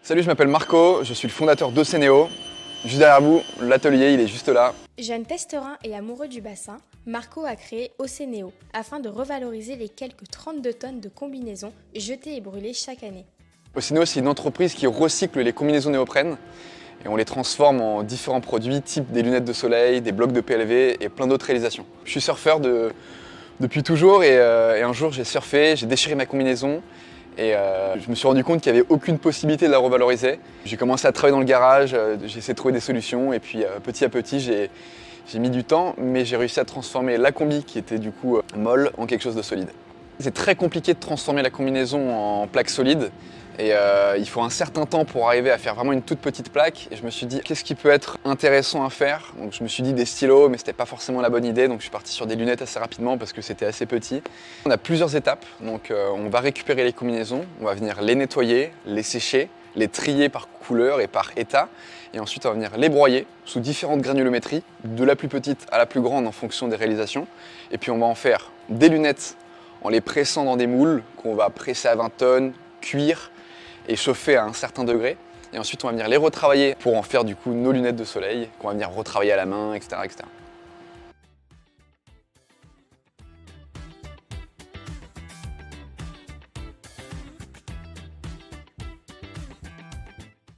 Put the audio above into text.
Salut, je m'appelle Marco, je suis le fondateur d'Océnéo. Juste derrière vous, l'atelier, il est juste là. Jeune testerin et amoureux du bassin, Marco a créé Océnéo afin de revaloriser les quelques 32 tonnes de combinaisons jetées et brûlées chaque année. Océnéo, c'est une entreprise qui recycle les combinaisons néoprène et on les transforme en différents produits, type des lunettes de soleil, des blocs de PLV et plein d'autres réalisations. Je suis surfeur depuis toujours et un jour j'ai surfé, j'ai déchiré ma combinaison et je me suis rendu compte qu'il n'y avait aucune possibilité de la revaloriser. J'ai commencé à travailler dans le garage, j'ai essayé de trouver des solutions et puis petit à petit j'ai mis du temps, mais j'ai réussi à transformer la combi qui était du coup molle en quelque chose de solide. C'est très compliqué de transformer la combinaison en plaque solide et il faut un certain temps pour arriver à faire vraiment une toute petite plaque. Et je me suis dit, qu'est-ce qui peut être intéressant à faire? Donc je me suis dit des stylos, mais c'était pas forcément la bonne idée, donc je suis parti sur des lunettes assez rapidement parce que c'était assez petit. On a plusieurs étapes, donc on va récupérer les combinaisons, on va venir les nettoyer, les sécher, les trier par couleur et par état, et ensuite on va venir les broyer sous différentes granulométries, de la plus petite à la plus grande en fonction des réalisations, et puis on va en faire des lunettes en les pressant dans des moules qu'on va presser à 20 tonnes, cuire et chauffer à un certain degré. Et ensuite, on va venir les retravailler pour en faire du coup nos lunettes de soleil, qu'on va venir retravailler à la main, etc., etc.